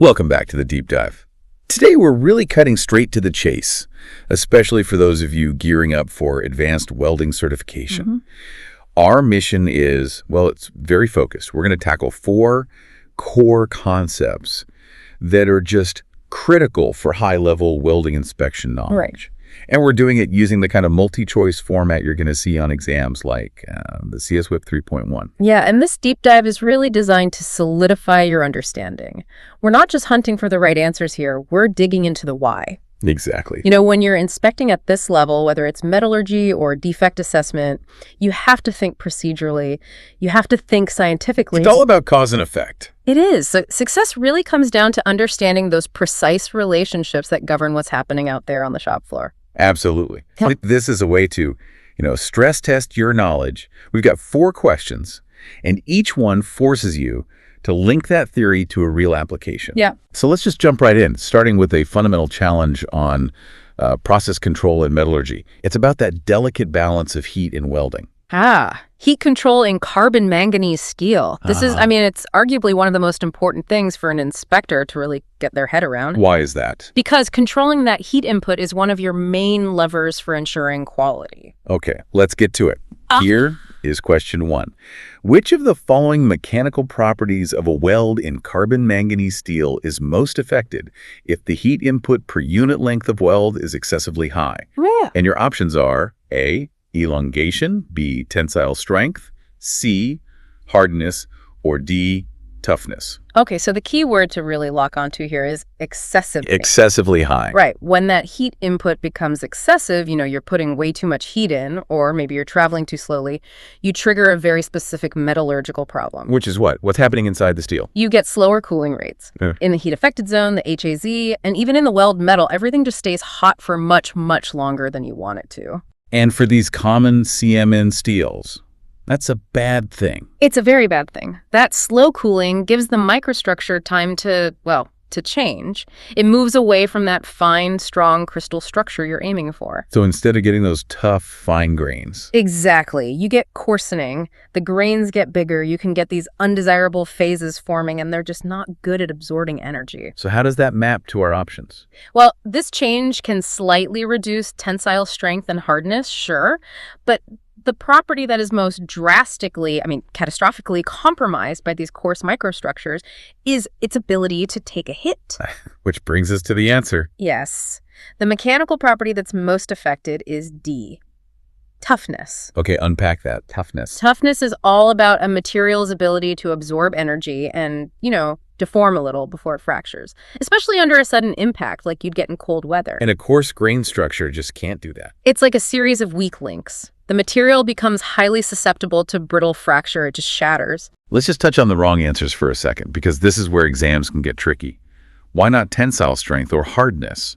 Welcome back to the Deep Dive. Today we're really cutting straight to the chase, especially for those of you gearing up for advanced welding certification. Our mission is, well, it's very focused. We're going to tackle 4 core concepts that are just critical for high-level welding inspection knowledge. Right. And we're doing it using the kind of multi-choice format you're going to see on exams like the CSWIP 3.1. Yeah, and this deep dive is really designed to solidify your understanding. We're not just hunting for the right answers here, we're digging into the why. Exactly. You know, when you're inspecting at this level, whether it's metallurgy or defect assessment, you have to think procedurally, you have to think scientifically. It's all about cause and effect. It is. So success really comes down to understanding those precise relationships that govern what's happening out there on the shop floor. Absolutely. This is a way to, stress test your knowledge. We've got 4 questions, and each one forces you to link that theory to a real application. Yeah. So let's just jump right in, starting with a fundamental challenge on process control in metallurgy. It's about that delicate balance of heat in welding. Heat control in carbon manganese steel. This is, it's arguably one of the most important things for an inspector to really get their head around. Why is that? Because controlling that heat input is one of your main levers for ensuring quality. Okay, let's get to it. Here is question 1. Which of the following mechanical properties of a weld in carbon manganese steel is most affected if the heat input per unit length of weld is excessively high? Yeah. And your options are A, elongation, B, tensile strength, C, hardness, or D, toughness. Okay, so the key word to really lock onto here is excessively. Excessively high. Right. When that heat input becomes excessive, you're putting way too much heat in, or maybe you're traveling too slowly, you trigger a very specific metallurgical problem. Which is what? What's happening inside the steel? You get slower cooling rates. In the heat affected zone, the HAZ, and even in the weld metal, everything just stays hot for much, much longer than you want it to. And for these common CMN steels, that's a bad thing. It's a very bad thing. That slow cooling gives the microstructure time to change. It moves away from that fine, strong crystal structure you're aiming for. So instead of getting those tough, fine grains. Exactly. You get coarsening. The grains get bigger. You can get these undesirable phases forming, and they're just not good at absorbing energy. So how does that map to our options? Well, this change can slightly reduce tensile strength and hardness, sure, but the property that is most drastically, catastrophically compromised by these coarse microstructures is its ability to take a hit. Which brings us to the answer. Yes. The mechanical property that's most affected is D, toughness. Okay, unpack that. Toughness. Toughness is all about a material's ability to absorb energy and, deform a little before it fractures, especially under a sudden impact like you'd get in cold weather. And a coarse grain structure just can't do that. It's like a series of weak links. The material becomes highly susceptible to brittle fracture. It just shatters. Let's just touch on the wrong answers for a second, because this is where exams can get tricky. Why not tensile strength or hardness?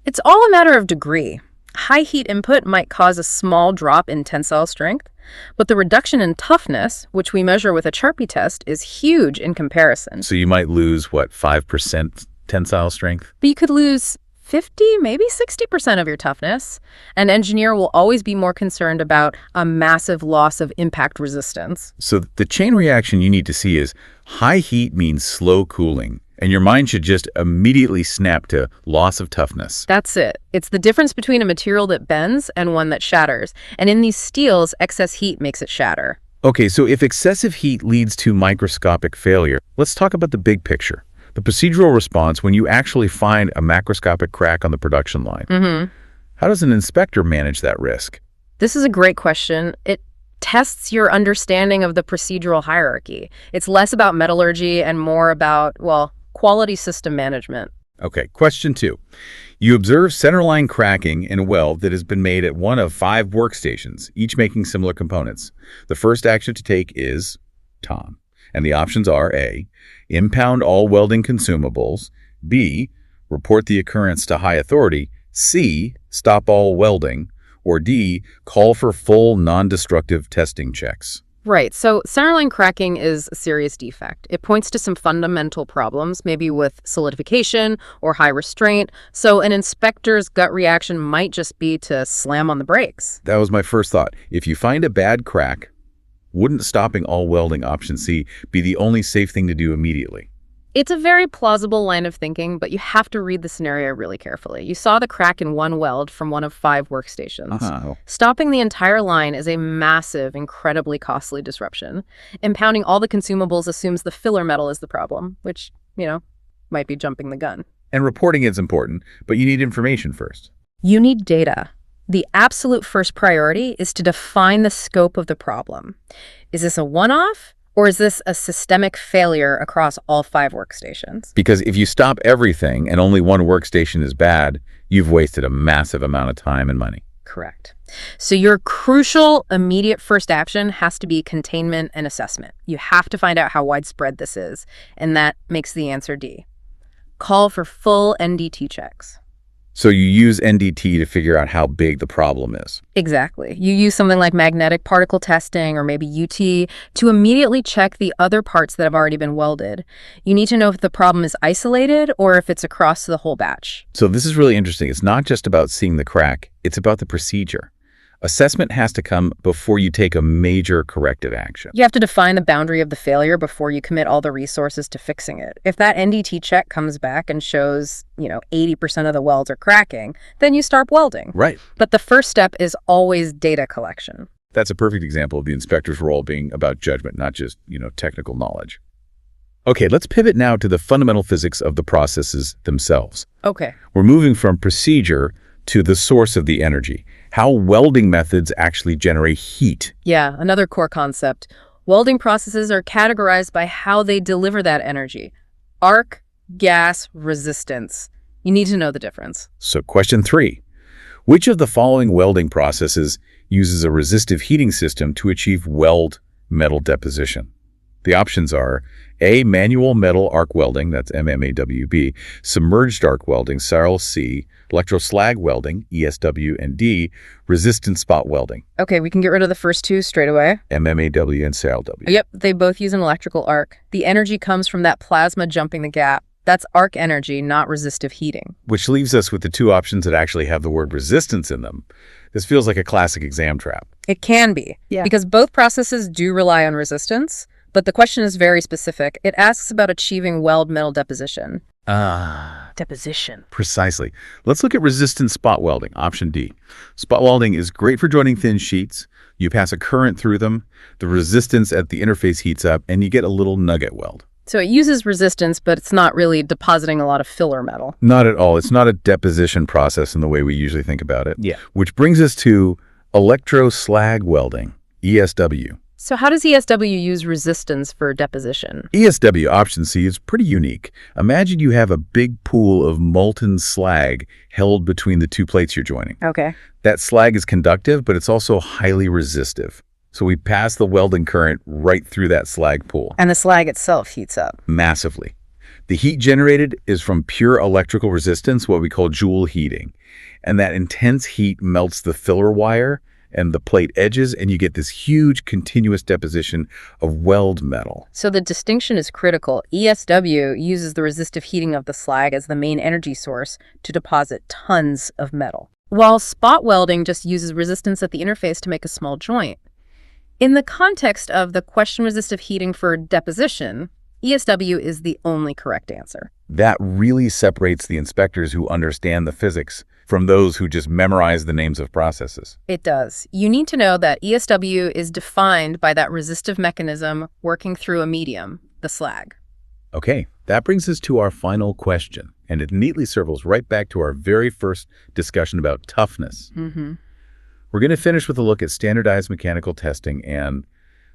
It's all a matter of degree. High heat input might cause a small drop in tensile strength, but the reduction in toughness, which we measure with a Charpy test, is huge in comparison. So you might lose, 5% tensile strength? But you could lose 50, maybe 60% of your toughness. An engineer will always be more concerned about a massive loss of impact resistance. So the chain reaction you need to see is high heat means slow cooling, and your mind should just immediately snap to loss of toughness. That's it. It's the difference between a material that bends and one that shatters. And in these steels, excess heat makes it shatter. Okay, so if excessive heat leads to microscopic failure, let's talk about the big picture. The procedural response when you actually find a macroscopic crack on the production line. How does an inspector manage that risk? This is a great question. It tests your understanding of the procedural hierarchy. It's less about metallurgy and more about, quality system management. Okay, question 2. You observe centerline cracking in a weld that has been made at one of 5 workstations, each making similar components. The first action to take is Tom. And the options are A, impound all welding consumables, B, report the occurrence to high authority, C, stop all welding, or D, call for full non-destructive testing checks. Right. So centerline cracking is a serious defect. It points to some fundamental problems, maybe with solidification or high restraint. So an inspector's gut reaction might just be to slam on the brakes. That was my first thought. If you find a bad crack, wouldn't stopping all welding, option C, be the only safe thing to do immediately? It's a very plausible line of thinking, but you have to read the scenario really carefully. You saw the crack in one weld from one of 5 workstations. Uh-huh. Stopping the entire line is a massive, incredibly costly disruption. Impounding all the consumables assumes the filler metal is the problem, which, might be jumping the gun. And reporting is important, but you need information first. You need data. The absolute first priority is to define the scope of the problem. Is this a one-off? Or is this a systemic failure across all 5 workstations? Because if you stop everything and only one workstation is bad, you've wasted a massive amount of time and money. Correct. So your crucial, immediate first action has to be containment and assessment. You have to find out how widespread this is, and that makes the answer D. Call for full NDT checks. So you use NDT to figure out how big the problem is. Exactly. You use something like magnetic particle testing or maybe UT to immediately check the other parts that have already been welded. You need to know if the problem is isolated or if it's across the whole batch. So this is really interesting. It's not just about seeing the crack, it's about the procedure. Assessment has to come before you take a major corrective action. You have to define the boundary of the failure before you commit all the resources to fixing it. If that NDT check comes back and shows, 80% of the welds are cracking, then you start welding. Right. But the first step is always data collection. That's a perfect example of the inspector's role being about judgment, not just, technical knowledge. Okay, let's pivot now to the fundamental physics of the processes themselves. Okay. We're moving from procedure to the source of the energy, how welding methods actually generate heat. Yeah, another core concept. Welding processes are categorized by how they deliver that energy. Arc, gas, resistance. You need to know the difference. So question 3, which of the following welding processes uses a resistive heating system to achieve weld metal deposition? The options are A, manual metal arc welding, that's MMAWB, submerged arc welding, C, electroslag welding, ESW, and D, resistant spot welding. Okay, we can get rid of the first 2 straight away. MMAW and CLW. Yep, they both use an electrical arc. The energy comes from that plasma jumping the gap. That's arc energy, not resistive heating. Which leaves us with the 2 options that actually have the word resistance in them. This feels like a classic exam trap. It can be, because both processes do rely on resistance, but the question is very specific. It asks about achieving weld metal deposition. Deposition. Precisely. Let's look at resistant spot welding, option D. Spot welding is great for joining thin sheets. You pass a current through them, the resistance at the interface heats up, and you get a little nugget weld. So it uses resistance, but it's not really depositing a lot of filler metal. Not at all. It's not a deposition process in the way we usually think about it. Yeah. Which brings us to electroslag welding, ESW. So how does ESW use resistance for deposition? ESW, option C, is pretty unique. Imagine you have a big pool of molten slag held between the 2 plates you're joining. Okay. That slag is conductive, but it's also highly resistive. So we pass the welding current right through that slag pool. And the slag itself heats up. Massively. The heat generated is from pure electrical resistance, what we call Joule heating. And that intense heat melts the filler wire and the plate edges, and you get this huge continuous deposition of weld metal. So the distinction is critical. ESW uses the resistive heating of the slag as the main energy source to deposit tons of metal, while spot welding just uses resistance at the interface to make a small joint. In the context of the question resistive heating for deposition, ESW is the only correct answer. That really separates the inspectors who understand the physics from those who just memorize the names of processes. It does. You need to know that ESW is defined by that resistive mechanism working through a medium, the slag. Okay, that brings us to our final question, and it neatly circles right back to our very first discussion about toughness. We're going to finish with a look at standardized mechanical testing and,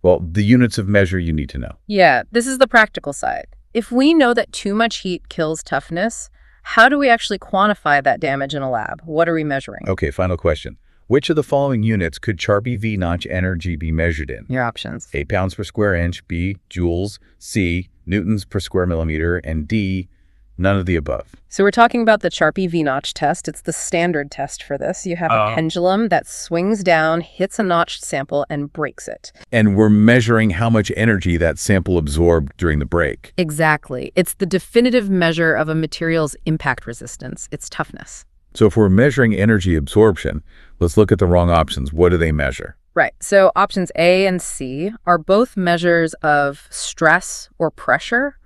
well, the units of measure you need to know. Yeah, this is the practical side. If we know that too much heat kills toughness, how do we actually quantify that damage in a lab? What are we measuring? Okay, final question. Which of the following units could Charpy V-notch energy be measured in? Your options. A, pounds per square inch, B, joules, C, newtons per square millimeter, and D, none of the above. So we're talking about the Charpy V-notch test. It's the standard test for this. You have a pendulum that swings down, hits a notched sample, and breaks it. And we're measuring how much energy that sample absorbed during the break. Exactly. It's the definitive measure of a material's impact resistance, its toughness. So if we're measuring energy absorption, let's look at the wrong options. What do they measure? Right. So options A and C are both measures of stress or pressure.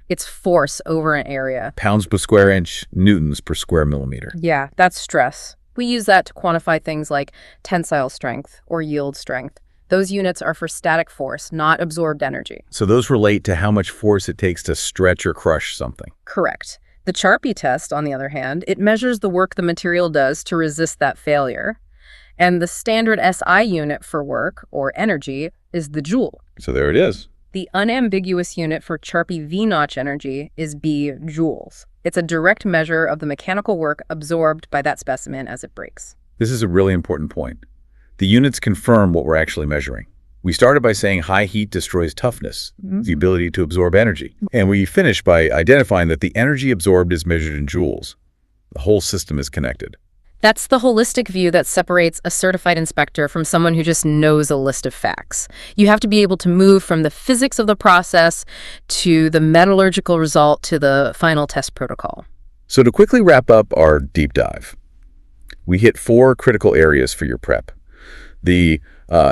It's force over an area. Pounds per square inch, newtons per square millimeter. Yeah, that's stress. We use that to quantify things like tensile strength or yield strength. Those units are for static force, not absorbed energy. So those relate to how much force it takes to stretch or crush something. Correct. The Charpy test, on the other hand, it measures the work the material does to resist that failure. And the standard SI unit for work, or energy, is the joule. So there it is. The unambiguous unit for Charpy V-notch energy is B joules. It's a direct measure of the mechanical work absorbed by that specimen as it breaks. This is a really important point. The units confirm what we're actually measuring. We started by saying high heat destroys toughness, the ability to absorb energy. And we finished by identifying that the energy absorbed is measured in joules. The whole system is connected. That's the holistic view that separates a certified inspector from someone who just knows a list of facts. You have to be able to move from the physics of the process to the metallurgical result to the final test protocol. So to quickly wrap up our deep dive, we hit 4 critical areas for your prep. The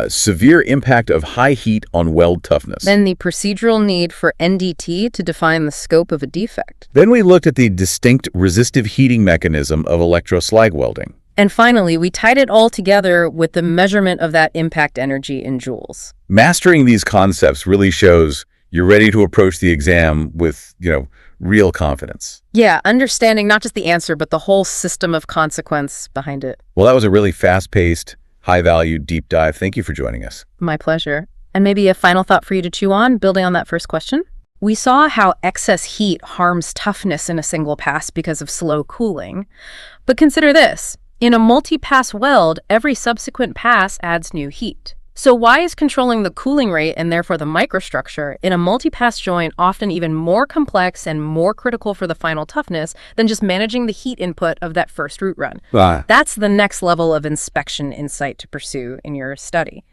severe impact of high heat on weld toughness. Then the procedural need for NDT to define the scope of a defect. Then we looked at the distinct resistive heating mechanism of electroslag welding. And finally, we tied it all together with the measurement of that impact energy in joules. Mastering these concepts really shows you're ready to approach the exam with, real confidence. Yeah, understanding not just the answer, but the whole system of consequence behind it. Well, that was a really fast-paced, high-value deep dive. Thank you for joining us. My pleasure. And maybe a final thought for you to chew on, building on that first question. We saw how excess heat harms toughness in a single pass because of slow cooling. But consider this. In a multi-pass weld, every subsequent pass adds new heat. So why is controlling the cooling rate and therefore the microstructure in a multi-pass joint often even more complex and more critical for the final toughness than just managing the heat input of that first root run? That's the next level of inspection insight to pursue in your study.